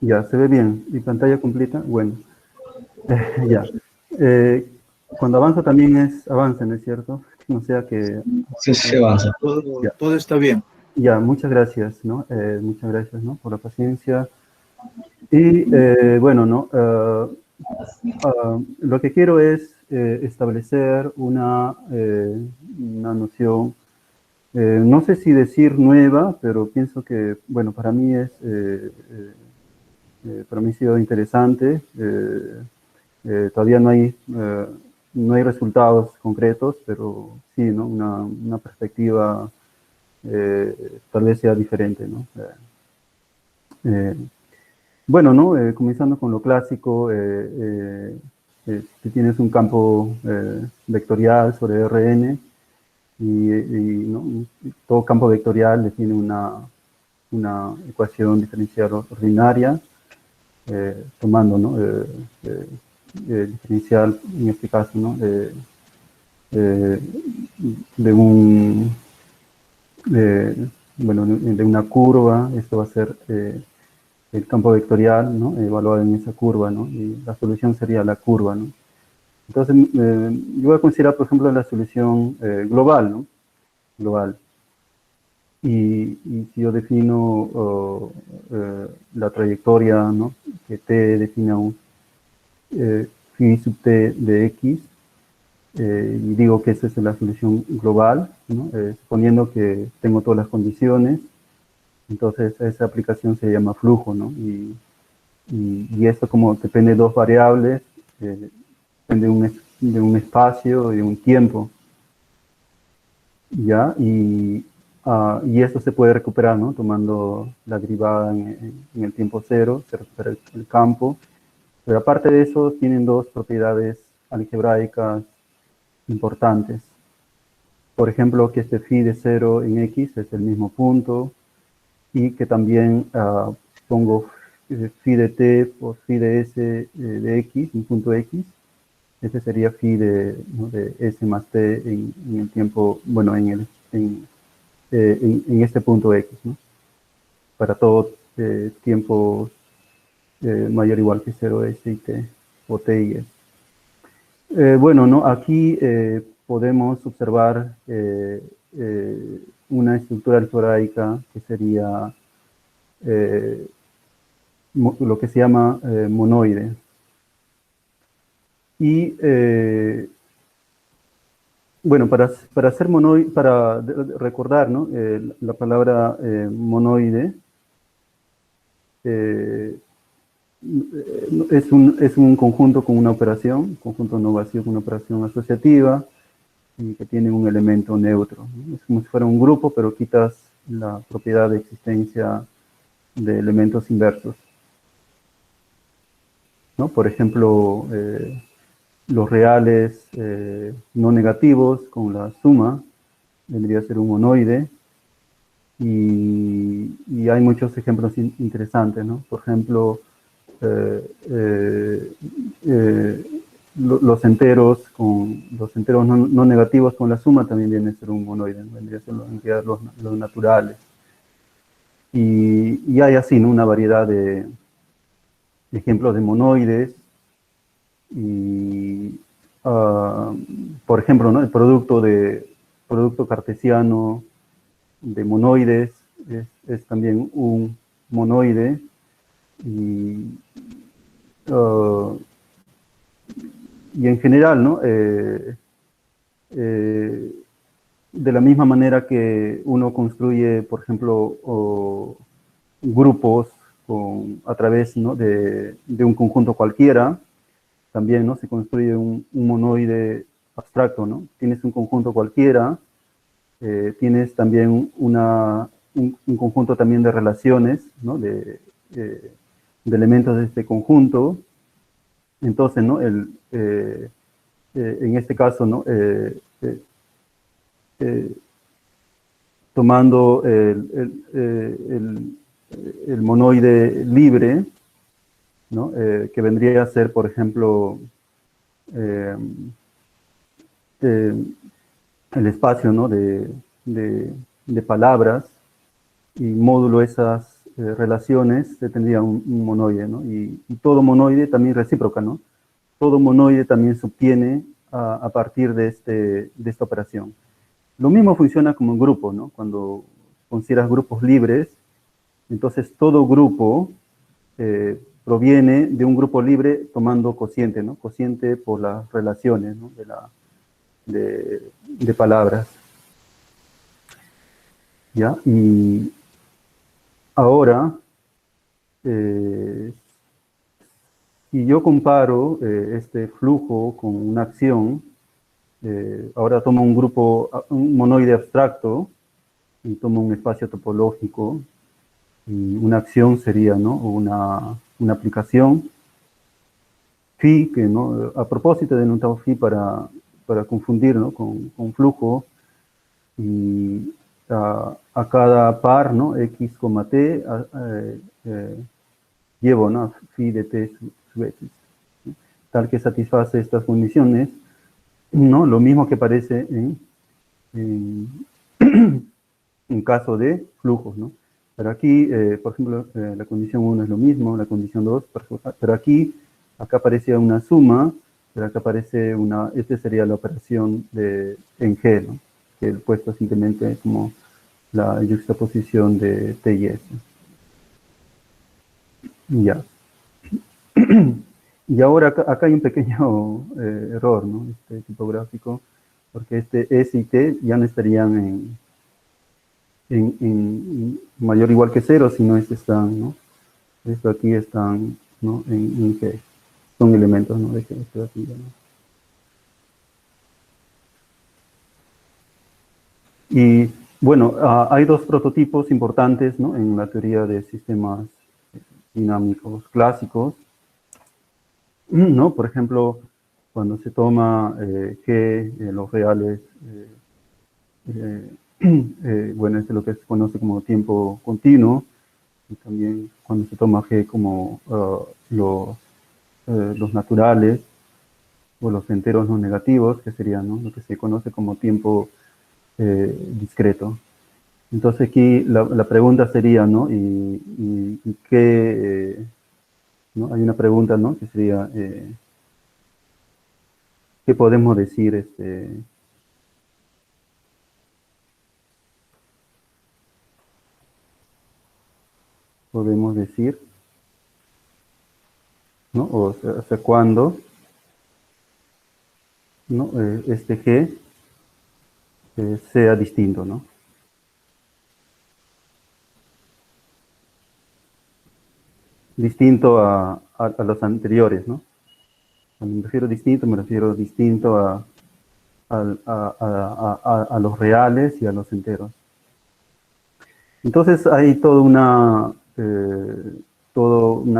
Ya, se ve bien. ¿Y pantalla completa? Bueno, ya. Eh, Cuando avanza también avanza, ¿no es cierto? No sea que... Sí, sí, avanza. Ya, Todo está bien. ya, muchas gracias, ¿no? Muchas gracias, ¿no? Por la paciencia. Y bueno, ¿no? Lo que quiero es establecer una noción, no sé si decir nueva, pero pienso que, bueno, para mí para mí ha sido interesante. Todavía no hay resultados concretos, pero sí, ¿no? Una perspectiva tal vez sea diferente, ¿no? Eh, bueno, ¿no? Comenzando con lo clásico, si tienes un campo vectorial sobre Rn ¿no? Todo campo vectorial define una ecuación diferencial ordinaria, tomando, ¿no? Diferencial, en este caso, ¿no? Eh, de un, bueno, de una curva. Esto va a ser el campo vectorial, ¿no? Evaluado en esa curva, ¿no? Y la solución sería la curva, ¿no? Entonces, yo voy a considerar, por ejemplo, la solución global, ¿no? Global. Y si yo defino la trayectoria, ¿no? Que t define un phi sub t de x, y digo que esa es la solución global, ¿no? Suponiendo que tengo todas las condiciones, entonces esa aplicación se llama flujo, ¿no? Y esto, como depende de dos variables, depende de un espacio y de un tiempo, ¿ya? Y esto se puede recuperar, ¿no? Tomando la derivada en el tiempo cero, se recupera el campo. Pero aparte de eso, tienen dos propiedades algebraicas importantes. Por ejemplo, que este phi de 0 en x es el mismo punto, y que también pongo phi de t por phi de s de x, un punto x. Ese sería phi ¿no? de s más t en el tiempo, bueno, en este punto x, ¿no? Para todo tiempo mayor o igual que 0 s y t, o t y s. Bueno, ¿no? Aquí podemos observar una estructura algebraica que sería lo que se llama monoide. Y bueno, para hacer monoide, para recordar, ¿no? La palabra monoide es un conjunto con una operación, conjunto no vacío con una operación asociativa, y que tiene un elemento neutro, ¿no? Es como si fuera un grupo, pero quitas la propiedad de existencia de elementos inversos, ¿no? Por ejemplo, los reales no negativos con la suma vendría a ser un monoide. Y hay muchos ejemplos interesantes, ¿no? Por ejemplo, eh, eh, eh, los enteros no negativos con la suma también vienen a ser un monoide, ¿no? Vendría a ser los naturales. Y hay así, ¿no? Una variedad de ejemplos de monoides. Y, por ejemplo, ¿no? El producto cartesiano de monoides es también un monoide. Y, uh, y en general, ¿no? De la misma manera que uno construye, por ejemplo, grupos a través, ¿no? de un conjunto cualquiera, también, ¿no? Se construye un monoide abstracto, ¿no? Tienes un conjunto cualquiera, tienes también un conjunto también de relaciones, ¿no? De elementos de este conjunto. Entonces, ¿no? En este caso, ¿no? Eh, Tomando el monoide libre, ¿no? Que vendría a ser, por ejemplo, eh, eh, el espacio, ¿no? de palabras, y módulo relaciones se tendría un monoide, ¿no? Y todo monoide también recíproca, ¿no? Todo monoide también se obtiene a partir de esta operación. Lo mismo funciona como un grupo, ¿no? Cuando consideras grupos libres, entonces todo grupo proviene de un grupo libre tomando cociente, ¿no? Cociente por las relaciones, ¿no? de palabras. ¿Ya? Y ahora, si yo comparo este flujo con una acción, ahora tomo un grupo, un monoide abstracto, y tomo un espacio topológico, y una acción sería, ¿no? Una aplicación phi, que, ¿no? A propósito de notado phi para confundir, ¿no? con flujo, y a cada par, ¿no? X, t, llevo, ¿no? Phi de t sub x, ¿no? Tal que satisface estas condiciones, ¿no? Lo mismo que aparece en, en caso de flujos, ¿no? Pero aquí, por ejemplo, la condición 1 es lo mismo, la condición 2, pero aquí, acá aparece una suma, pero acá aparece esta sería la operación en G, ¿no? Que he puesto simplemente como la juxtaposición de T y S. Ya. Y ahora acá hay un pequeño error, ¿no? Tipográfico, porque este S y T ya no estarían en mayor o igual que cero, sino están, ¿no? Esto aquí están, ¿no? En G. Son elementos, ¿no? De G, esto aquí, ¿no? Y bueno, hay dos prototipos importantes, ¿no? En la teoría de sistemas dinámicos clásicos, ¿no? Por ejemplo, cuando se toma G, los reales, bueno, esto es lo que se conoce como tiempo continuo, y también cuando se toma G como los naturales, o los enteros no negativos, que serían, ¿no? Lo que se conoce como tiempo discreto. Entonces aquí la pregunta sería, ¿no? ¿Y qué, ¿no? Hay una pregunta, ¿no? Que sería, ¿qué podemos decir, podemos decir, ¿no? O sea, ¿hasta cuándo, ¿no? Este G sea distinto, ¿no? Distinto a los anteriores, ¿no? Cuando me refiero distinto, me refiero distinto a los reales y a los enteros. Entonces hay toda una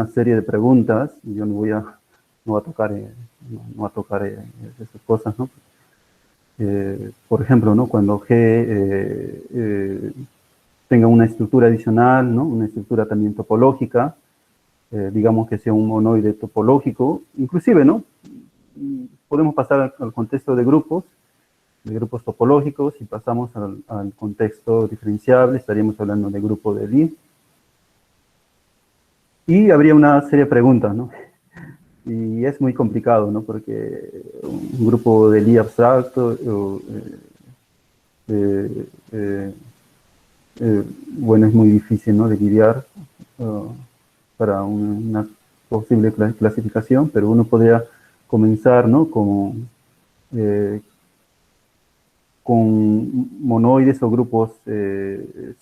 serie de preguntas, y yo no voy a tocar, no voy a tocar esas cosas, ¿no? Por ejemplo, ¿no? Cuando G tenga una estructura adicional, ¿no? Una estructura también topológica, digamos que sea un monoide topológico, inclusive, ¿no? Podemos pasar al contexto de grupos topológicos, y pasamos al contexto diferenciable, estaríamos hablando de grupo de Lie. Y habría una serie de preguntas, ¿no? Y es muy complicado, ¿no? Porque un grupo de Lie abstracto, bueno, es muy difícil, ¿no? De lidiar para una posible clasificación, pero uno podría comenzar, ¿no? Eh, con monoides o grupos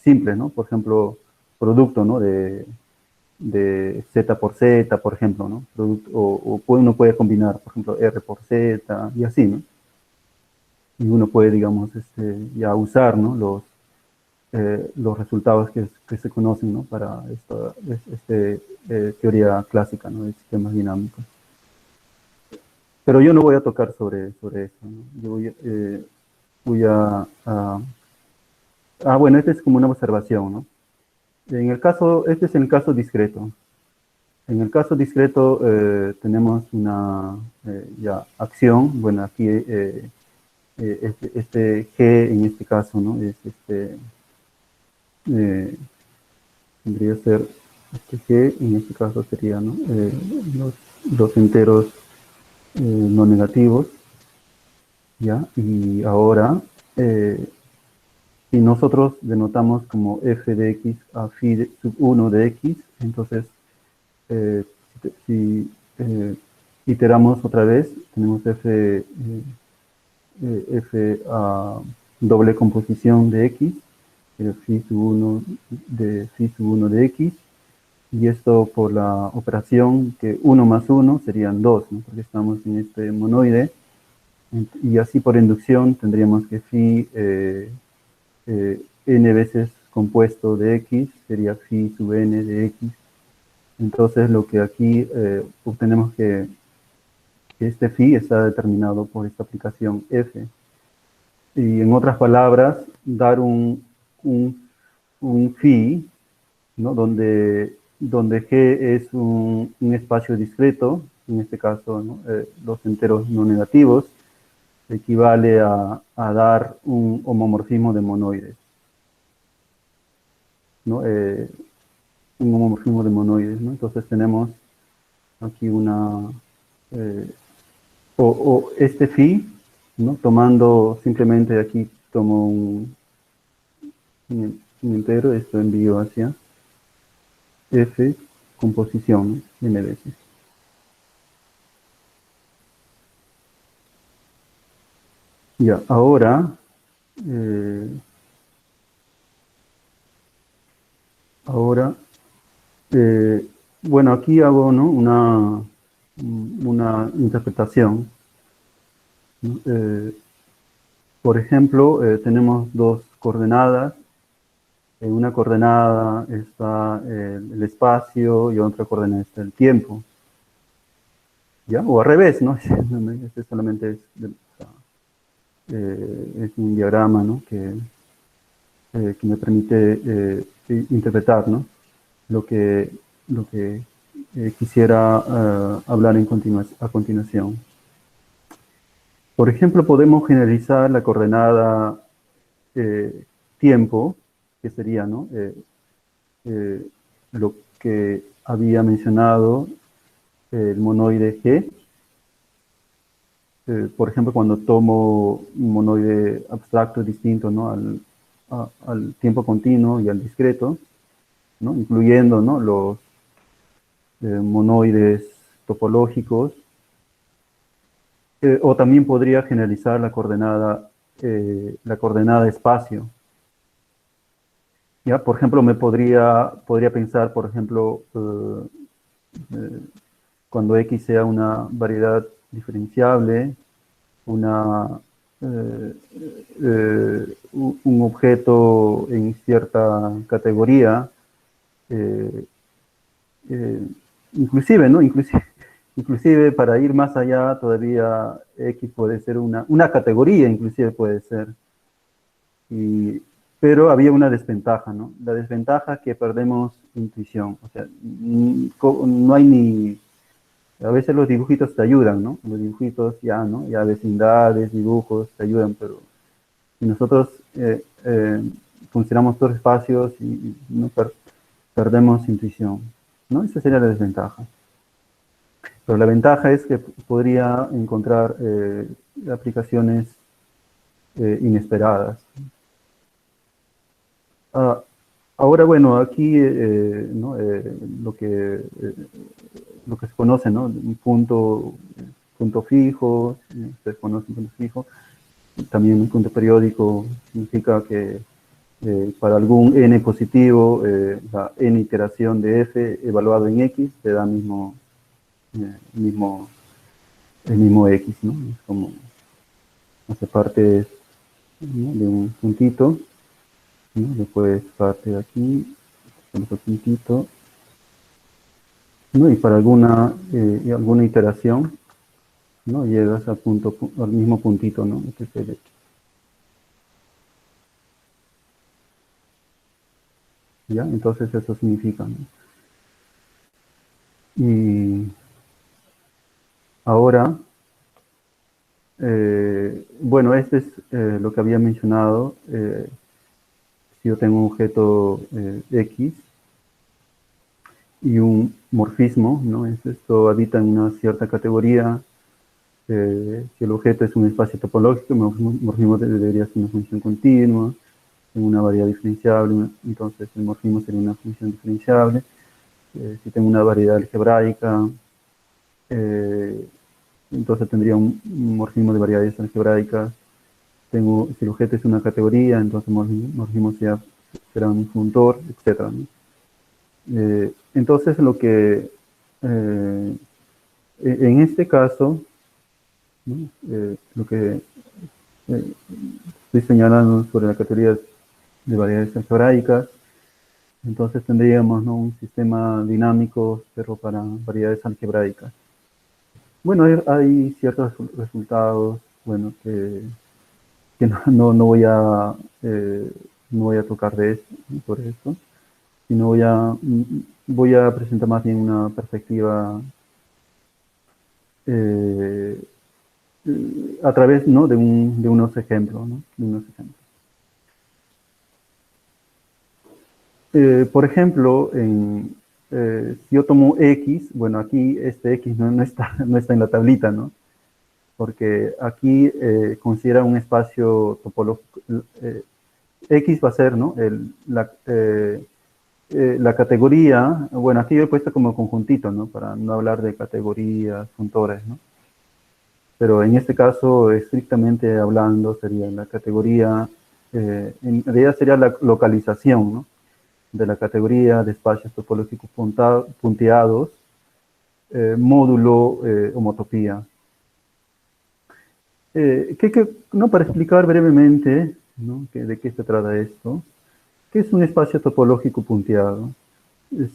simples, ¿no? Por ejemplo, producto, ¿no? De Z por Z, por ejemplo, ¿no? Uno puede combinar, por ejemplo, R por Z y así, ¿no? Y uno puede, digamos, ya usar, ¿no? Los resultados que se conocen, ¿no? Para esta teoría clásica, ¿no? De sistemas dinámicos. Pero yo no voy a tocar sobre eso, ¿no? Yo voy bueno, este es como una observación, ¿no? Este es el caso discreto. En el caso discreto tenemos una ya acción, bueno, aquí este G en este caso, ¿no? Es eh, Vendría a ser este G, en este caso sería, ¿no? Los enteros no negativos, ¿ya? Y ahora, eh, si nosotros denotamos como f de x a phi de, sub 1 de x, entonces eh, si iteramos otra vez, tenemos f a doble composición de x, phi sub 1 phi sub 1 de x, y esto por la operación que 1 más 1 serían 2, ¿no? Porque estamos en este monoide, y así por inducción tendríamos que phi n veces compuesto de x sería phi sub n de x. Entonces lo que aquí obtenemos que este phi está determinado por esta aplicación f. Y en otras palabras, dar un phi, ¿no? donde G es un espacio discreto, en este caso, ¿no? Los enteros no negativos, equivale a dar un homomorfismo de monoides, ¿no? Un homomorfismo de monoides, ¿no? Entonces tenemos aquí eh, o este phi, ¿no? Tomando simplemente aquí tomo un entero, esto envío hacia f composición, ¿no? n veces. Ya, eh, ahora, bueno, aquí hago, ¿no? una interpretación, ¿no? Por ejemplo, tenemos dos coordenadas. En una coordenada está el espacio y en otra coordenada está el tiempo. ¿Ya? O al revés, ¿no? Este solamente es un diagrama, ¿no? Que me permite interpretar, ¿no? lo que, lo que quisiera hablar a continuación. Por ejemplo, podemos generalizar la coordenada eh, tiempo, que sería, ¿no? Eh, lo que había mencionado el monoide G. Por ejemplo, cuando tomo un monoide abstracto distinto, ¿no? al tiempo continuo y al discreto, ¿no? Incluyendo, ¿no? los monoides topológicos, o también podría generalizar la coordenada espacio. ¿Ya? Por ejemplo, podría pensar, por ejemplo, eh, cuando X sea una variedad diferenciable, una, eh, un objeto en cierta categoría, eh, eh, inclusive, ¿no? Inclusive para ir más allá, todavía X puede ser una categoría, inclusive puede ser. Pero había una desventaja, ¿no? La desventaja que perdemos intuición. O sea, no hay ni... A veces los dibujitos te ayudan, ¿no? Los dibujitos ya, ¿no? Ya vecindades, dibujos te ayudan, pero si nosotros funcionamos por espacios y no perdemos intuición, ¿no? Esa sería la desventaja. Pero la ventaja es que podría encontrar aplicaciones inesperadas. Ah, ahora, bueno, aquí ¿no? Lo que se conoce, ¿no? Un punto fijo, se conoce un punto fijo. También un punto periódico significa que para algún n positivo, la n iteración de f evaluado en x te da eh, mismo, el mismo x, ¿no? Es como hace parte, ¿no? de un puntito, ¿no? Después parte de aquí, otro puntito, ¿no? Y para alguna iteración, ¿no? Llegas al mismo puntito, ¿no? ¿Ya? Entonces eso significa, ¿no? Y ahora, bueno, este es lo que había mencionado. Si yo tengo un objeto X, y un morfismo, ¿no? Esto habita en una cierta categoría. Si el objeto es un espacio topológico, el morfismo debería ser una función continua, en una variedad diferenciable, entonces el morfismo sería una función diferenciable. Si tengo una variedad algebraica, entonces tendría un morfismo de variedades algebraicas. Si el objeto es una categoría, entonces el morfismo será un funtor, etc., ¿no? Entonces, en este caso, ¿no? Lo que eh, estoy señalando sobre la categoría de variedades algebraicas, entonces tendríamos, ¿no?, un sistema dinámico, pero para variedades algebraicas. Bueno, hay ciertos resultados, bueno, que no voy no voy a tocar de esto, ¿no?, por esto, sino voy a presentar más bien una perspectiva eh, a través, ¿no?, de unos ejemplos, ¿no? De unos ejemplos. Por ejemplo, si yo tomo X, bueno, aquí este X no está en la tablita, ¿no? Porque aquí considera un espacio topológico. X va a ser, ¿no?, la categoría. Bueno, aquí yo he puesto como conjuntito, ¿no?, para no hablar de categorías, funtores, ¿no? Pero en este caso, estrictamente hablando, sería la categoría, en realidad sería la localización, ¿no?, de la categoría de espacios topológicos punteados, módulo homotopía. No, para explicar brevemente, ¿no?, de qué se trata esto. ¿Qué es un espacio topológico punteado?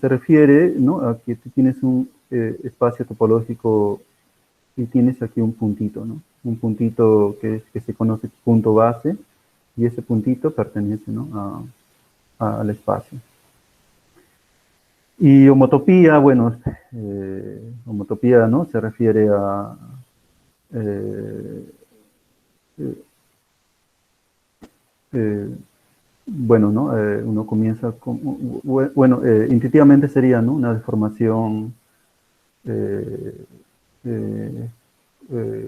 Se refiere, ¿no?, a que tú tienes un espacio topológico y tienes aquí un puntito, ¿no? Un puntito que se conoce punto base, y ese puntito pertenece, ¿no?, al espacio. Y homotopía, bueno, homotopía, ¿no?, se refiere a eh, eh, eh, bueno, ¿no? Uno comienza con, bueno, intuitivamente sería, ¿no?, una deformación eh, eh,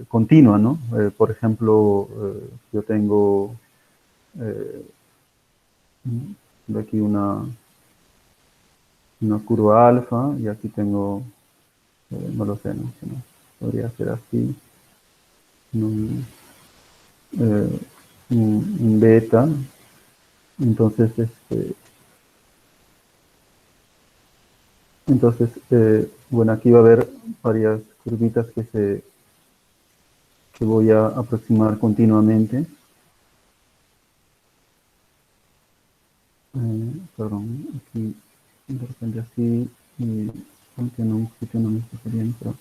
continua, ¿no? Por ejemplo, yo tengo eh, de aquí una curva alfa, y aquí tengo, no lo sé, ¿no? Podría ser así, un, eh, un beta. Entonces, bueno, aquí va a haber varias curvitas que voy a aproximar continuamente. Perdón, aquí de repente así, y aunque no, un poquito no me está bien, pero,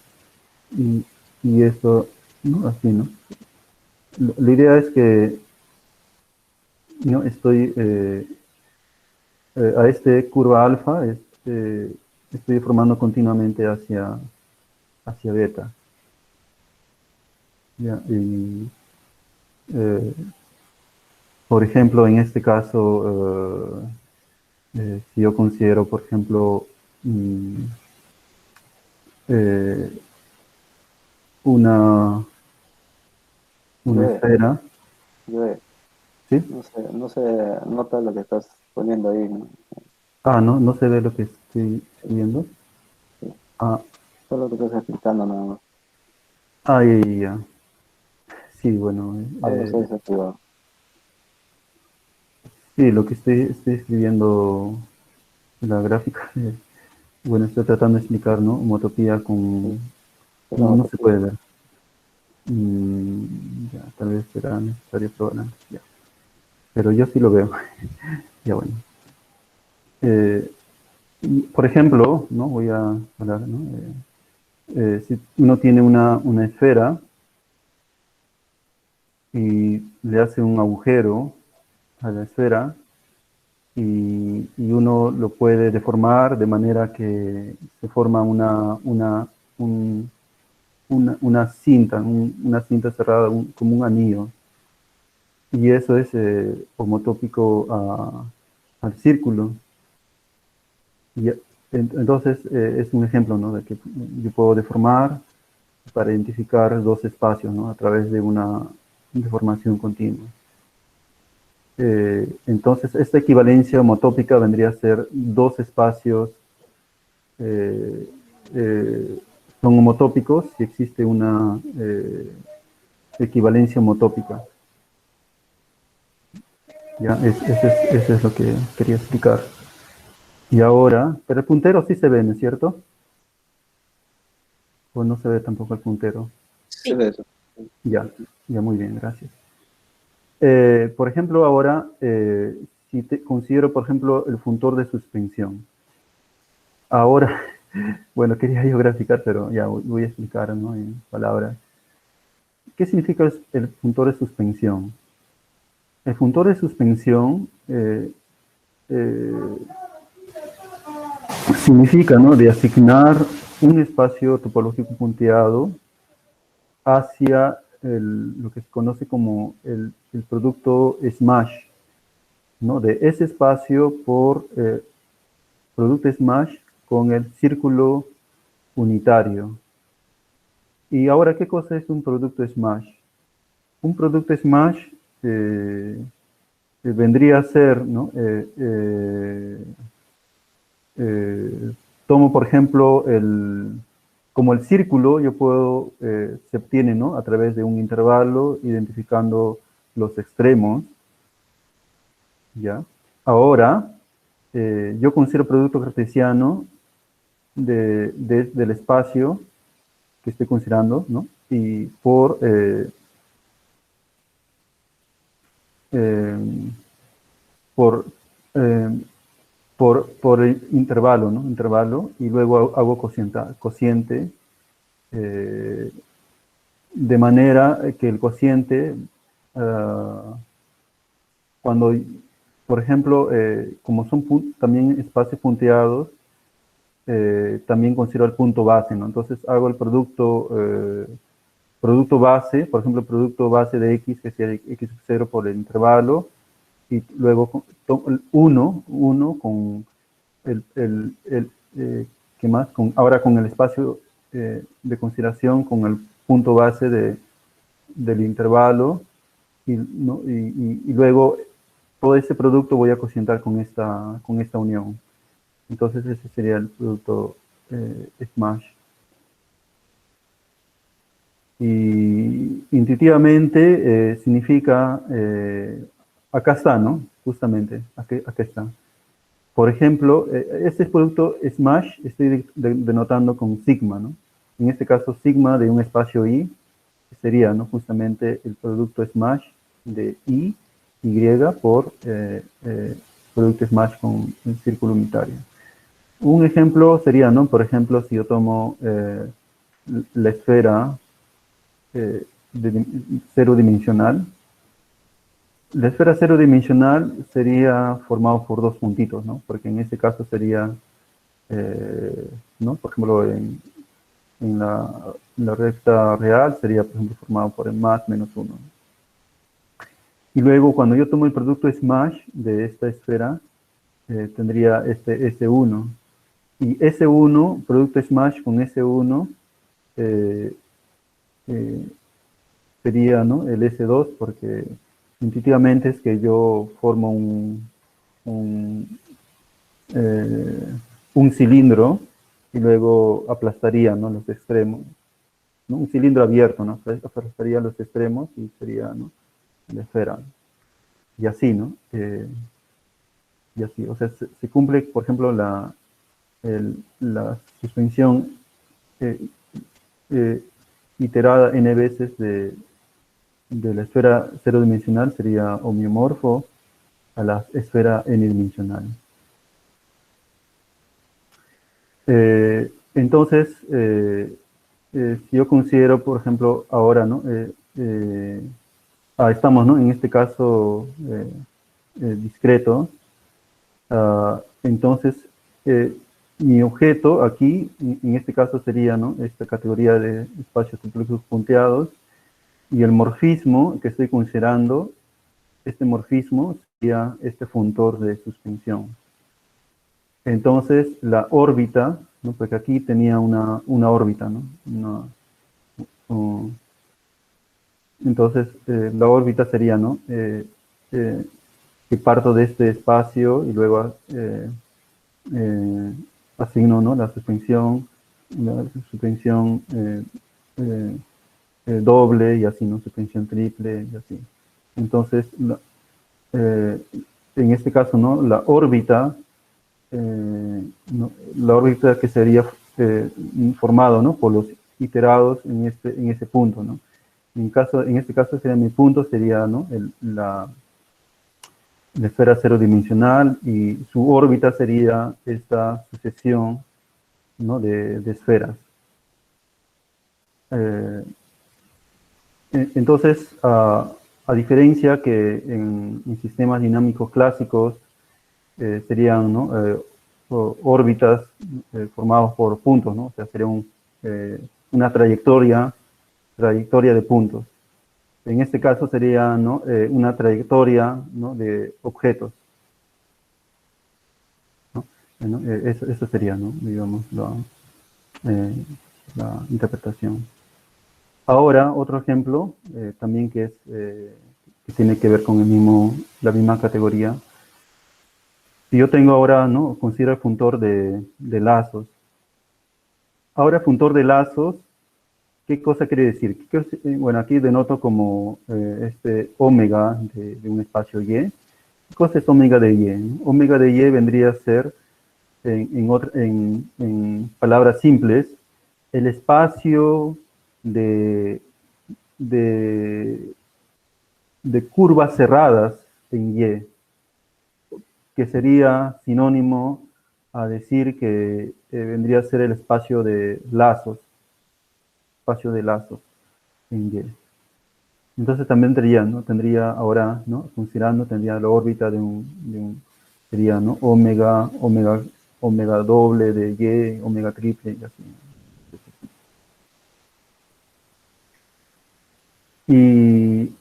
y, y esto, ¿no?, así, ¿no? La idea es que no estoy a este curva alfa, estoy formando continuamente hacia beta. ¿Ya? Y, eh, por ejemplo, en este caso, si yo considero, por ejemplo, eh, una, una Joe, esfera, Joe, ¿sí? no se nota lo que estás poniendo ahí, ¿no? Ah, no, no se ve lo que estoy Sí, escribiendo. sí. Ah, Solo que estás explicando nada más. ahí ya. Sí, bueno, Algo se desactivado. sí, lo que estoy escribiendo, la gráfica, bueno, estoy tratando de explicar, ¿no?, homotopía Sí, con... es No, como no te se puede pido. ver. Ya, tal vez será necesario probar antes, ya. Pero yo sí lo veo. Ya, bueno. Eh, por ejemplo, ¿no?, voy a hablar, ¿no? Si uno tiene una esfera y le hace un agujero a la esfera, y uno lo puede deformar de manera que se forma un- una cinta, una cinta cerrada, como un anillo. Y eso es homotópico al círculo. Y, Entonces, es un ejemplo, ¿no? De que yo puedo deformar para identificar dos espacios, ¿no? A través de una deformación continua. Entonces, esta equivalencia homotópica vendría a ser dos espacios eh, eh, son homotópicos si existe una equivalencia homotópica. Ya, eso es lo que quería explicar. Y ahora, pero el puntero sí se ve, ¿no es cierto? O no se ve tampoco el puntero. Sí, de eso. Ya, ya muy bien, gracias. Por ejemplo, ahora, si considero, por ejemplo, el funtor de suspensión. Ahora, bueno, quería yo graficar, pero ya voy a explicar, ¿no? En palabras. ¿Qué significa el funtor de suspensión? El funtor de suspensión eh, significa, ¿no? De asignar un espacio topológico punteado hacia lo que se conoce como el producto smash, ¿no? De ese espacio por producto smash con el círculo unitario. Y ahora, ¿qué cosa es un producto smash? Un producto smash vendría a ser, ¿no? Tomo, por ejemplo, como el círculo, yo puedo, se obtiene, ¿no? A través de un intervalo, identificando los extremos, ¿ya? Ahora, yo considero producto cartesiano del espacio que estoy considerando, ¿no? Y eh, por, eh, por el intervalo, ¿no? Intervalo, y luego hago cociente de manera que el cociente, cuando, por ejemplo, como son también espacios punteados, también considero el punto base, ¿no? Entonces hago el producto base, por ejemplo, el producto base de x, que sea x sub 0 por el intervalo, y luego el 1 con ¿qué más? Ahora con el espacio de consideración, con el punto base del intervalo, ¿no? Y luego todo ese producto voy a cocientar con esta unión. Entonces ese sería el producto smash. Y intuitivamente significa, acá está, ¿no? Justamente, acá está. Por ejemplo, este producto smash estoy denotando con sigma, ¿no? En este caso, sigma de un espacio I sería, ¿no? Justamente el producto smash de I, Y por producto smash con un círculo unitario. Un ejemplo sería, ¿no? Por ejemplo, si yo tomo la esfera cero dimensional. La esfera cero dimensional sería formado por dos puntitos, ¿no? Porque en este caso sería, ¿no? Por ejemplo, en la recta real sería, por ejemplo, formado por el más menos 1. Y luego, cuando yo tomo el producto smash de esta esfera, tendría este S1. Y S1, producto smash con S1, sería, ¿no? El S2, porque intuitivamente es que yo formo un, un cilindro y luego aplastaría, ¿no? Los extremos, ¿no? Un cilindro abierto, ¿no? Aplastaría los extremos y sería, ¿no? La esfera. Y así, ¿no? Y así, o sea, se cumple, por ejemplo, la suspensión eh, eh, iterada n veces de la esfera cero dimensional sería homeomorfo a la esfera n-dimensional. Entonces, si yo considero, por ejemplo, ahora, ¿no? Estamos, ¿no? En este caso discreto. Entonces, mi objeto aquí, en este caso sería, ¿no? Esta categoría de espacios topológicos punteados, y el morfismo que estoy considerando, este morfismo sería este funtor de suspensión. Entonces, la órbita, ¿no? Porque aquí tenía una órbita, ¿no? Entonces, la órbita sería, ¿no? Que parto de este espacio y luego asigno, ¿no? La suspensión eh, doble y así, ¿no? Suspensión triple y así. Entonces, eh, en este caso, ¿no? La órbita que sería formado, ¿no? Por los iterados en ese punto, ¿no? En este caso sería mi punto, sería, ¿no? La esfera cero dimensional y su órbita sería esta sucesión, ¿no? de esferas. Entonces, a diferencia que en sistemas dinámicos clásicos serían, ¿no? Órbitas formadas por puntos, ¿no? O sea, sería una trayectoria de puntos. En este caso sería, ¿no? Una trayectoria, ¿no? de objetos, ¿no? Eso sería, ¿no? Digamos, la interpretación. Ahora, otro ejemplo, también que tiene que ver con la misma categoría. Si yo tengo ahora, ¿no? Considero el funtor de lazos. Ahora, funtor de lazos, ¿qué cosa quiere decir? Bueno, aquí denoto como este omega de un espacio Y. ¿Qué cosa es omega de Y? Omega de Y vendría a ser, en palabras simples, el espacio de, de, de curvas cerradas en Y, que sería sinónimo a decir que vendría a ser el espacio de lazos en Y. Entonces también tendría ahora, ¿no? Considerando, tendría la órbita sería, ¿no? Omega doble de Y, omega triple y así. Y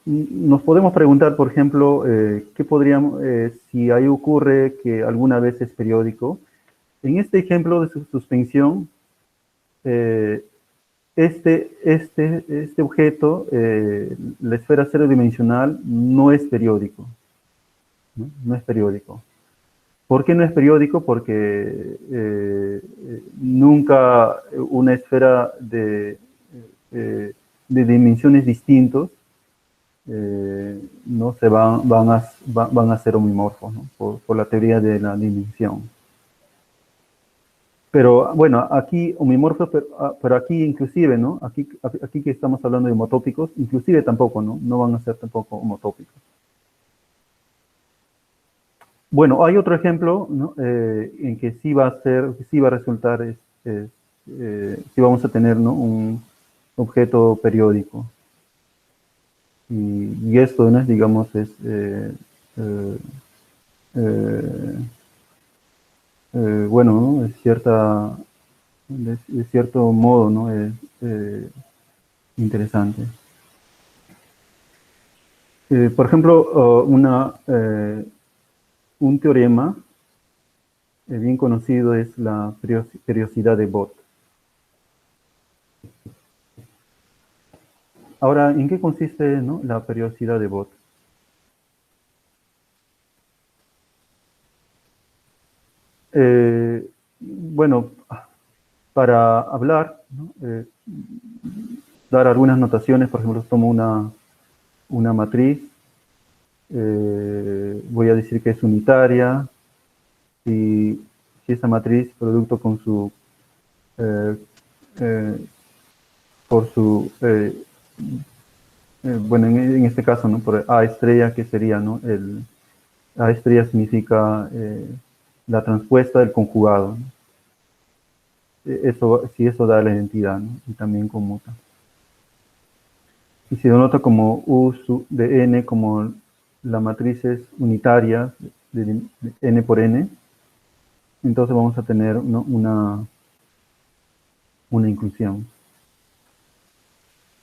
nos podemos preguntar, por ejemplo, si ahí ocurre que alguna vez es periódico. En este ejemplo de suspensión, eh, este objeto, la esfera cero dimensional, no es periódico. ¿No? No es periódico. ¿Por qué no es periódico? Porque nunca una esfera de dimensiones distintos no van a ser homomorfos, ¿no? Por la teoría de la dimensión. Pero bueno, aquí homomorfos, pero aquí inclusive, ¿no? Aquí que estamos hablando de homotópicos, inclusive tampoco, ¿no? No van a ser tampoco homotópicos. Bueno, hay otro ejemplo, ¿no? En que sí va a resultar, sí vamos a tener, ¿no? Un objeto periódico. Y esto, ¿no? Digamos, es bueno, ¿no? De cierto modo, ¿no? Es interesante. Por ejemplo, un teorema bien conocido es la periodicidad de Bott. Ahora, ¿en qué consiste, ¿no? la periodicidad de Bott? Bueno, para hablar, ¿no? Dar algunas notaciones, por ejemplo, tomo una matriz, voy a decir que es unitaria, y si esa matriz, producto con su, por su, bueno, en este caso, ¿no? Por A estrella, que sería, ¿no? A estrella significa la transpuesta del conjugado, ¿no? Si eso da la identidad, ¿no? Y también conmuta. Y si denota como U de n, como la matriz es unitaria de n por n, entonces vamos a tener, ¿no? una inclusión.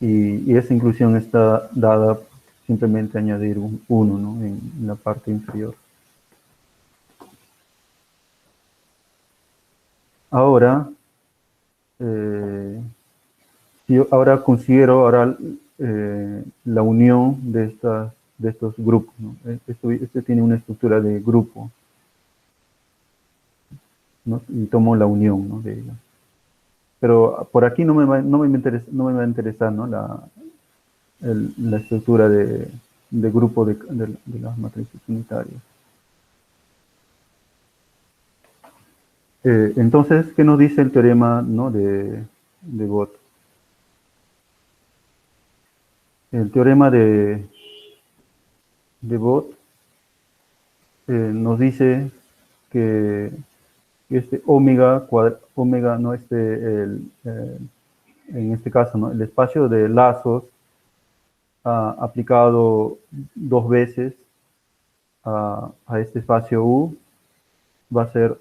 Y esa inclusión está dada simplemente añadir un 1, ¿no? en la parte inferior. Ahora, si yo ahora considero la unión de estos grupos, ¿no? Este tiene una estructura de grupo, ¿no? Y tomo la unión, ¿no? de ellos. Pero por aquí no me va a interesar, ¿no? La estructura de grupo de las matrices unitarias. Entonces, ¿qué nos dice el teorema, ¿no? de Bott? El teorema de Bott nos dice que este omega, ¿no? En este caso, ¿no? El espacio de lazos aplicado dos veces a este espacio U va a ser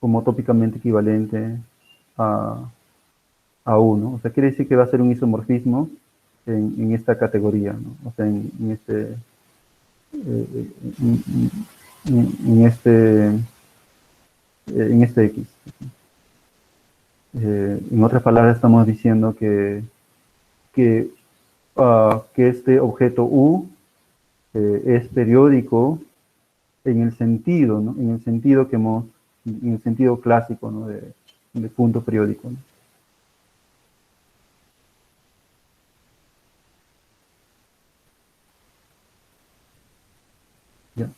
homotópicamente equivalente a, a U, ¿no? O sea, quiere decir que va a ser un isomorfismo en esta categoría, ¿no? O sea, en este, en este X. En otras palabras, estamos diciendo que este objeto U es periódico en el sentido, ¿no? En el sentido en el sentido clásico, ¿no? de punto periódico, ¿no? Ya.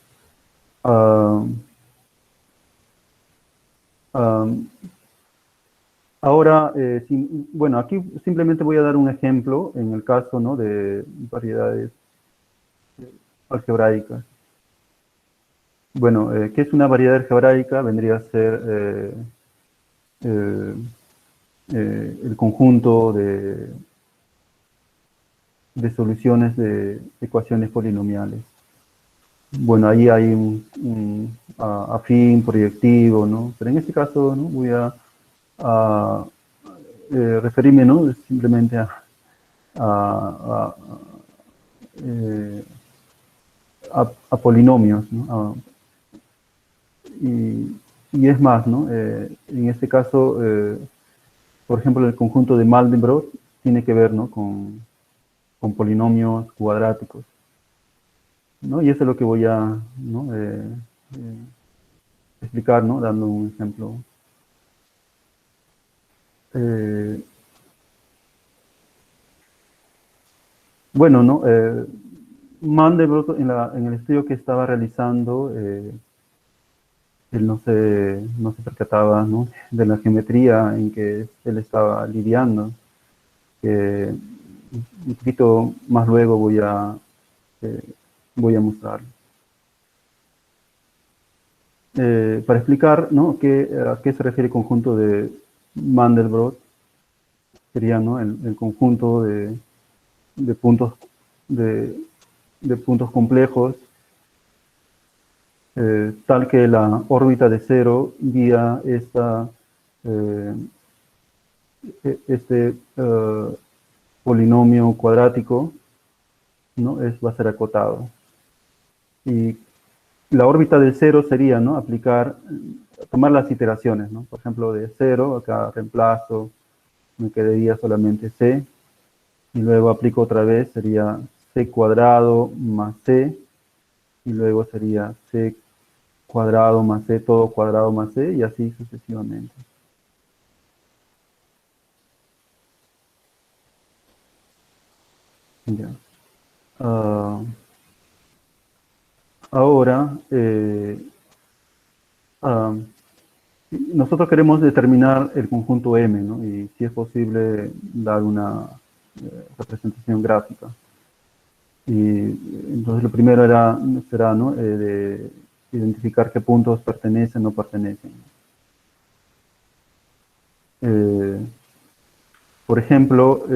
Ahora, bueno, aquí simplemente voy a dar un ejemplo en el caso, ¿no? de variedades algebraicas. Bueno, ¿qué es una variedad algebraica? Vendría a ser eh, el conjunto de soluciones de ecuaciones polinomiales. Bueno, ahí hay afín, proyectivo, ¿no? Pero en este caso, ¿no? Voy a referirme, ¿no? Simplemente a, eh, a polinomios, ¿no? Y es más, ¿no? En este caso, por ejemplo, el conjunto de Mandelbrot tiene que ver, ¿no? con polinomios cuadráticos, ¿no? Y eso es lo que voy a, ¿no? explicar, ¿no? Dando un ejemplo. Bueno, ¿no? Mandelbrot en el estudio que estaba realizando, él no se percataba, ¿no? de la geometría en que él estaba lidiando. Un poquito más luego voy a mostrarlo. Para explicar, ¿no? a qué se refiere el conjunto de Mandelbrot, sería, ¿no? el conjunto de puntos de puntos complejos, tal que la órbita de cero guía eh, este polinomio cuadrático, ¿no? Va a ser acotado. Y la órbita del cero sería, ¿no? Tomar las iteraciones, ¿no? Por ejemplo, de cero, acá reemplazo, me quedaría solamente c, y luego aplico otra vez, sería c cuadrado más c, y luego sería c cuadrado más c, todo cuadrado más c, y así sucesivamente. Ya. Ahora, nosotros queremos determinar el conjunto M, ¿no? Y si es posible dar una representación gráfica. Y entonces lo primero será, ¿no? de identificar qué puntos pertenecen o no pertenecen. Por ejemplo,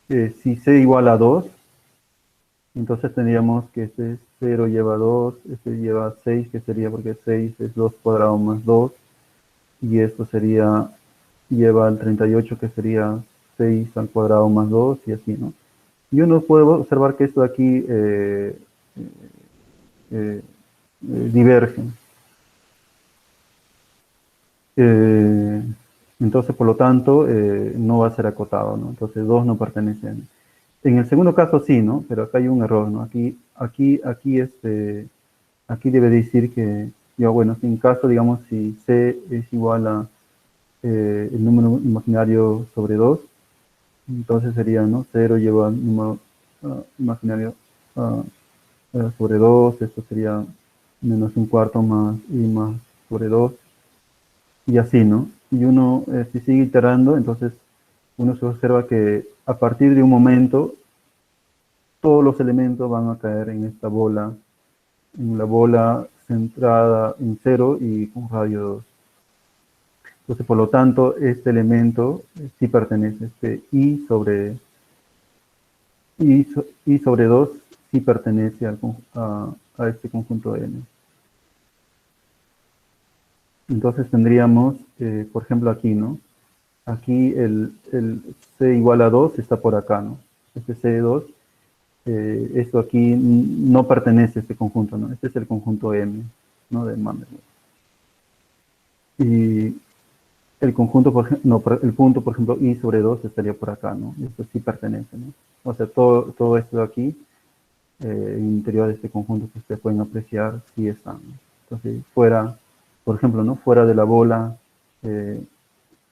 si c igual a 2, entonces tendríamos que este 0 lleva 2, este lleva 6, que sería porque 6 es 2 cuadrado más 2, y esto lleva al 38, que sería 6 al cuadrado más 2, y así, ¿no? Y uno puede observar que esto de aquí diverge. Eh, entonces, por lo tanto, no va a ser acotado, ¿no? Entonces, 2 no pertenecen. En el segundo caso sí, ¿no? Pero acá hay un error, ¿no? Aquí debe decir que, yo, bueno, si en caso, digamos, si C es igual a el número imaginario sobre 2, entonces sería, ¿no? 0 lleva al número imaginario ah, sobre 2, esto sería menos un cuarto más y más sobre 2 y así, ¿no? Y uno, si sigue iterando, entonces uno se observa que a partir de un momento todos los elementos van a caer en esta bola, en la bola centrada en 0 y con radio 2. Entonces, por lo tanto, este elemento sí pertenece, este I sobre 2 sí pertenece a este conjunto N. Entonces tendríamos, por ejemplo, aquí, ¿no? Aquí el C igual a 2 está por acá, ¿no? Este C de 2, esto aquí no pertenece a este conjunto, ¿no? Este es el conjunto M, ¿no? De Mandelbrot. Y el conjunto, no, el punto, por ejemplo, I sobre 2 estaría por acá, ¿no? Esto sí pertenece, ¿no? O sea, todo esto de aquí, en el interior de este conjunto que ustedes pueden apreciar, sí están, ¿no? Entonces, fuera, por ejemplo, ¿no? Fuera de la bola,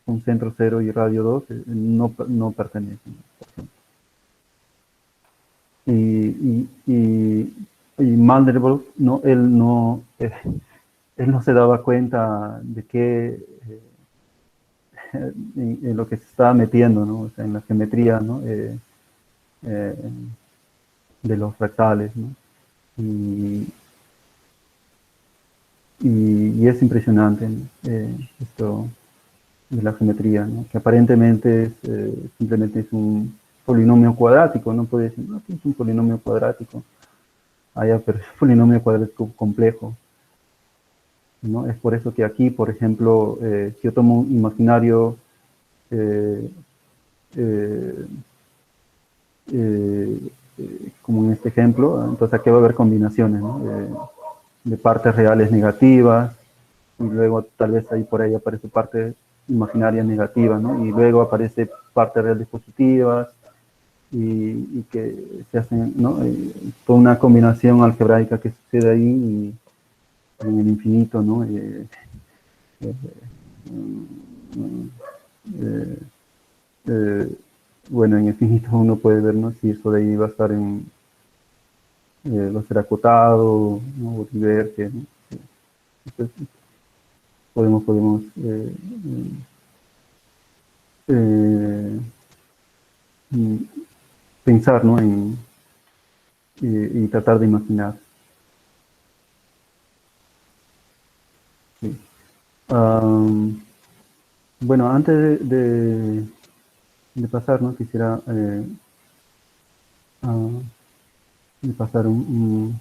con centro 0 y radio 2, no pertenecen, por ejemplo. Y Mandelbrot, ¿no? Él no se daba cuenta de que en lo que se estaba metiendo, ¿no? O sea, en la geometría, ¿no? Eh, de los fractales, ¿no? Y, y es impresionante, ¿no? Esto de la geometría, ¿no? Que aparentemente simplemente es un polinomio cuadrático, no puede decir, no, es un polinomio cuadrático, pero es un polinomio cuadrático complejo, ¿no? Es por eso que aquí, por ejemplo, si yo tomo un imaginario eh, eh, eh, como en este ejemplo, entonces aquí va a haber combinaciones, ¿no? De partes reales negativas, y luego tal vez ahí por ahí aparece parte imaginaria negativa, ¿no? Y luego aparece partes reales positivas, y que se hacen, ¿no? Toda una combinación algebraica que sucede ahí y en el infinito, ¿no? Eh, eh, eh, bueno, en el infinito uno puede ver, ¿no? Si eso de ahí va a estar va a ser acotado, ¿no? O diverge, ¿no? Entonces, podemos eh, pensar, ¿no? Y tratar de imaginar. Sí. Um, bueno, antes de pasar, ¿no? Quisiera uh, de pasar no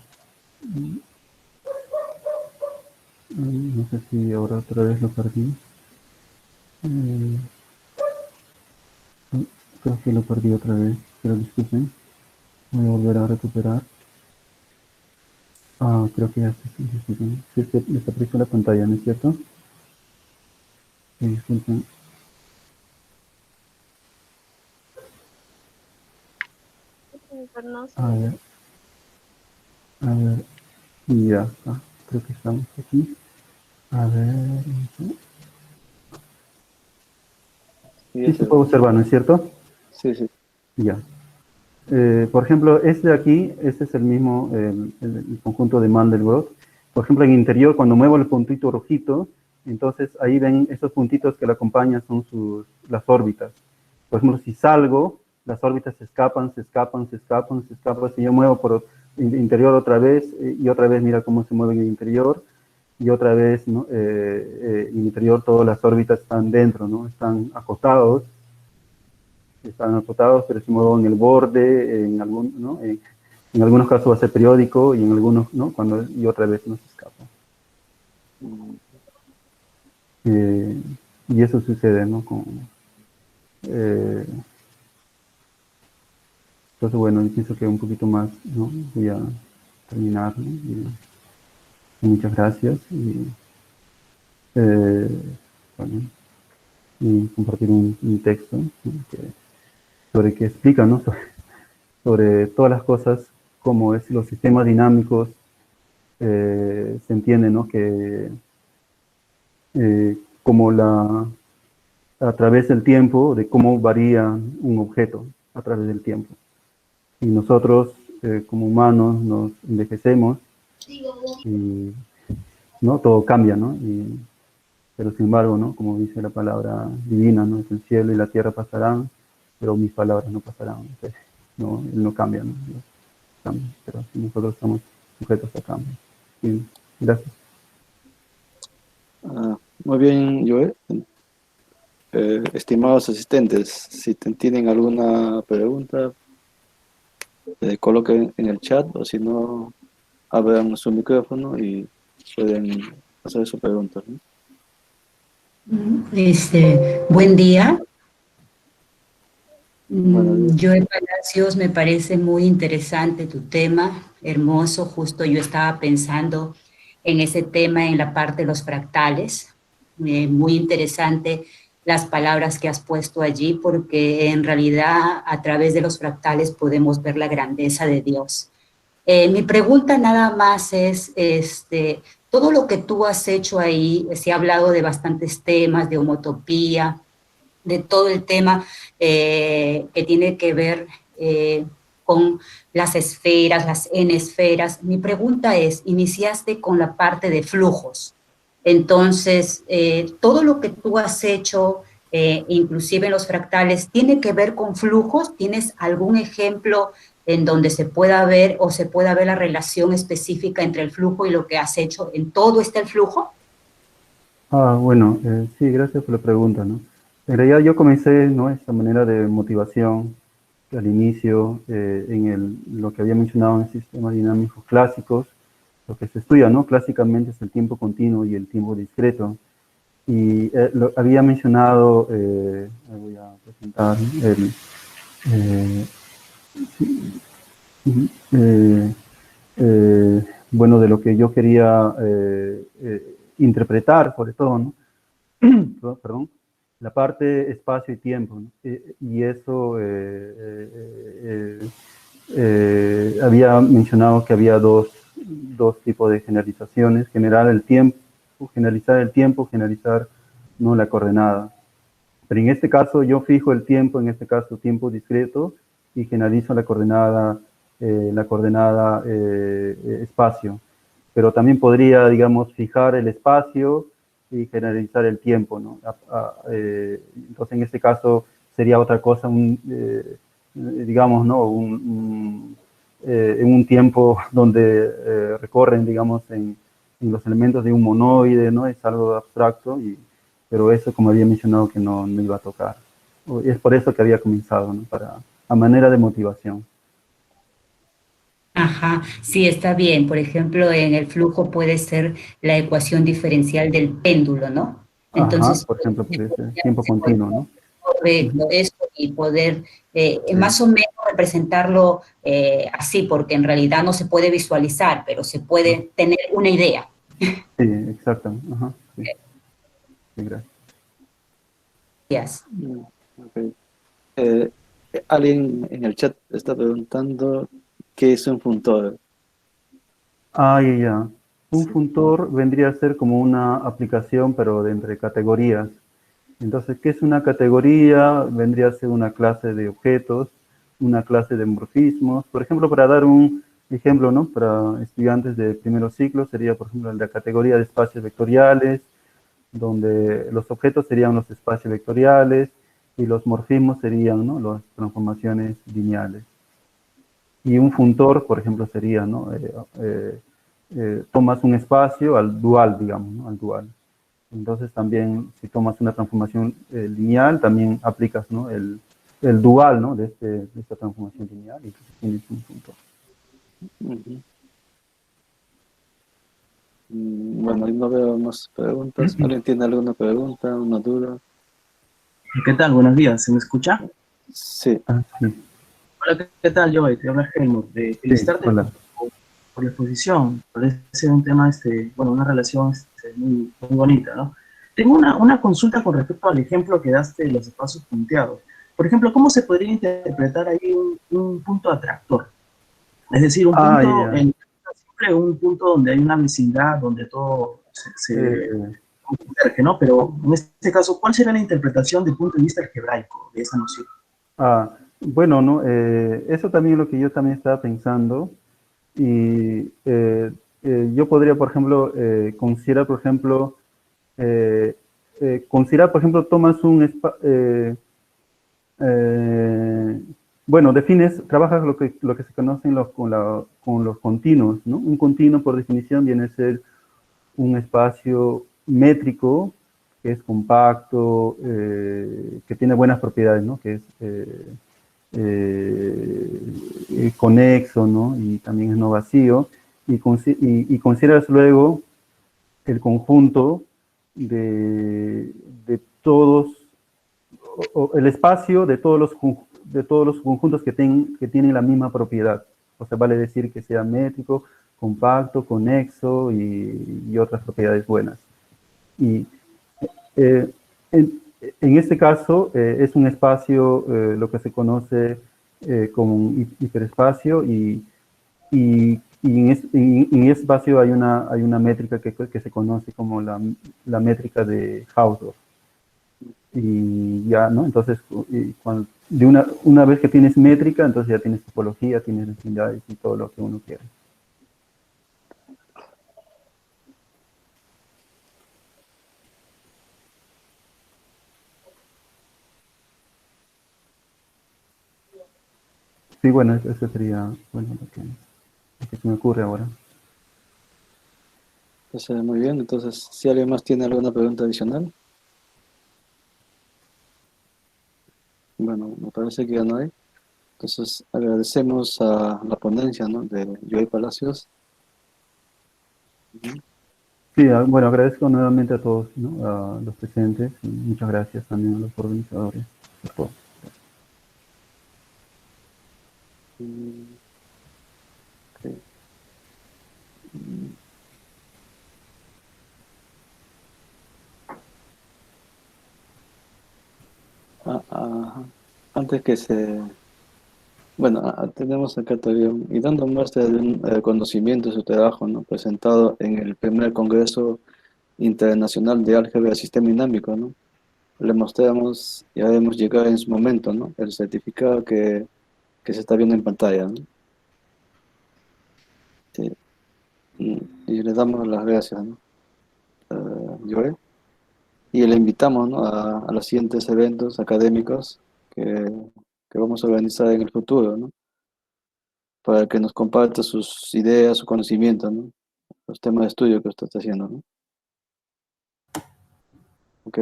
sé si ahora otra vez lo perdí. Eh, Creo que lo perdí otra vez, pero disculpen. Voy a volver a recuperar. Creo que ya disculpen. Sí, desapareció la pantalla, ¿no es cierto? Sí, disculpen. Pues no sé. A ver, y ya está. Creo que estamos aquí. A ver. Sí, Sí se puede observar, ¿no es cierto? sí, sí. Ya. Por ejemplo, este de aquí, este es el mismo, el conjunto de Mandelbrot. Por ejemplo, en interior, cuando muevo el puntito rojito, entonces ahí ven esos puntitos que la acompañan son las órbitas. Por ejemplo, si salgo, las órbitas se escapan, se escapan, se escapan, se escapan. Si yo muevo por el interior otra vez, y otra vez mira cómo se mueve en el interior, y otra vez, ¿no? En el interior todas las órbitas están dentro, ¿no? Están acotados, pero si muevo en el borde, ¿no? En algunos casos va a ser periódico y en algunos, ¿no? Y otra vez no se escapa. Eh, y eso sucede, ¿no? Eh, entonces, bueno, yo pienso que un poquito más, ¿no? Voy a terminar, ¿no? Y muchas gracias. Y, eh, también, y compartir un texto, ¿no? sobre que explica, ¿no? sobre todas las cosas, como es los sistemas dinámicos, se entiende, ¿no? Que como a través del tiempo, de cómo varía un objeto a través del tiempo. Y nosotros, como humanos, nos envejecemos y, ¿no? Todo cambia, ¿no? Pero sin embargo, ¿no? Como dice la palabra divina, ¿no? El cielo y la tierra pasarán, pero mis palabras no pasarán. Entonces, no, él no cambia, ¿no? Cambia, pero nosotros estamos sujetos a cambio. Y gracias. Muy bien, Joel. Estimados asistentes, si tienen alguna pregunta, coloquen en el chat, o si no, abran su micrófono y pueden hacer su pregunta, ¿no? Buen día. Buenos días. Joel Palacios, me parece muy interesante tu tema, hermoso. Justo yo estaba pensando en ese tema en la parte de los fractales. Muy interesante las palabras que has puesto allí, porque en realidad a través de los fractales podemos ver la grandeza de Dios. Mi pregunta nada más es, todo lo que tú has hecho ahí, se ha hablado de bastantes temas, de homotopía, de todo el tema que tiene que ver con las esferas, las n-esferas. Mi pregunta es, iniciaste con la parte de flujos. Entonces, todo lo que tú has hecho, inclusive en los fractales, ¿tiene que ver con flujos? ¿Tienes algún ejemplo en donde se pueda ver o se pueda ver la relación específica entre el flujo y lo que has hecho? ¿En todo está el flujo? Bueno, sí, gracias por la pregunta, ¿no? En realidad yo comencé, ¿no? Esta manera de motivación al inicio lo que había mencionado en sistemas dinámicos clásicos, lo que se estudia, ¿no? Clásicamente es el tiempo continuo y el tiempo discreto. Y había mencionado, voy a presentar bueno, de lo que yo quería interpretar, sobre todo, ¿no? Perdón, la parte espacio y tiempo, ¿no? Y eso había mencionado que había dos tipos de generalizaciones: generalizar el tiempo, generalizar, ¿no? La coordenada. Pero en este caso yo fijo el tiempo, en este caso tiempo discreto, y generalizo la coordenada espacio. Pero también podría, digamos, fijar el espacio y generalizar el tiempo, ¿no? Entonces en este caso sería otra cosa, digamos, ¿no? En un tiempo donde recorren, digamos, en los elementos de un monoide, ¿no? Es algo abstracto, pero eso, como había mencionado, que no iba a tocar. Y es por eso que había comenzado, ¿no? A manera de motivación. Ajá, sí, está bien. Por ejemplo, en el flujo puede ser la ecuación diferencial del péndulo, ¿no? Ajá, Entonces, por ejemplo, por ese tiempo continuo, ¿no? correcto, eso, y poder Sí. más o menos representarlo así, porque en realidad no se puede visualizar, pero se puede tener una idea. Sí, exacto. Ajá, sí. Sí, gracias. Gracias. Okay. Alguien en el chat está preguntando qué es un funtor. Ya. Un Sí. funtor vendría a ser como una aplicación, pero de entre categorías. Entonces, ¿qué es una categoría? Vendría a ser una clase de objetos, una clase de morfismos. Por ejemplo, para dar un ejemplo, ¿no? Para estudiantes de primeros ciclos sería, por ejemplo, la categoría de espacios vectoriales, donde los objetos serían los espacios vectoriales y los morfismos serían, ¿no? Las transformaciones lineales. Y un funtor, por ejemplo, sería, ¿no? Tomas un espacio al dual, digamos, ¿no? Al dual. Entonces también, si tomas una transformación lineal, también aplicas, ¿no? el dual, ¿no? de esta transformación lineal, y entonces tienes un funtor. Uh-huh. Bueno, ahí no veo más preguntas. ¿Alguien tiene alguna pregunta, una duda? ¿Qué tal? Buenos días. ¿Se me escucha? Sí. Sí. Hola, ¿qué tal, Joey? Te habla Helmut. Felicitarte Hola. por la exposición. Parece un tema, bueno, una relación muy, muy bonita, ¿no? Tengo una consulta con respecto al ejemplo que daste de los espacios punteados. Por ejemplo, ¿cómo se podría interpretar ahí un punto atractor? Es decir, un punto Ya. en simple, un punto donde hay una vecindad, donde todo se Eh, converge, ¿no? Pero en este caso, ¿cuál sería la interpretación desde el punto de vista algebraico de esa noción? bueno, ¿no? Eso también es lo que yo también estaba pensando. Y yo podría, por ejemplo, considerar, por ejemplo, tomas un bueno, trabajas lo que se conocen con los continuos, ¿no? Un continuo, por definición, viene a ser un espacio métrico que es compacto, que tiene buenas propiedades, ¿no? Que es conexo, ¿no? Y también es no vacío. Y consideras luego el conjunto de todos, o el espacio de todos los conjuntos que tienen la misma propiedad. O sea, vale decir que sea métrico, compacto, conexo y otras propiedades buenas. Y eh, en, en este caso es un espacio, lo que se conoce como un hiperespacio y en ese espacio hay una métrica que se conoce como la métrica de Hausdorff. Y ya, ¿no? Entonces, una vez que tienes métrica, entonces ya tienes topología, tienes vecindades y todo lo que uno quiere. Sí, bueno, eso sería, bueno, lo que se me ocurre ahora. Entonces, muy bien. Entonces, si alguien más tiene alguna pregunta adicional, bueno, me parece que ya no hay. Entonces, agradecemos a la ponencia, ¿no? De Joey Palacios. Sí, bueno, agradezco nuevamente a todos, ¿no? A los presentes y muchas gracias también a los organizadores por todo. Mm, ok. Mm, ajá. Antes que se... Bueno, tenemos acá todavía, y dando muestra de un conocimiento de su trabajo, ¿no? Presentado en el primer Congreso Internacional de Álgebra de Sistema Dinámico, ¿no? Le mostramos, ya hemos llegado en su momento, ¿no? El certificado que se está viendo en pantalla, ¿no? Sí. Y le damos las gracias, ¿no? Joel. Y le invitamos, ¿no? A los siguientes eventos académicos que vamos a organizar en el futuro, ¿no? Para que nos comparta sus ideas, su conocimiento, ¿no? Los temas de estudio que usted está haciendo, ¿no? ¿Ok?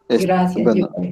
Gracias, Bueno, yo.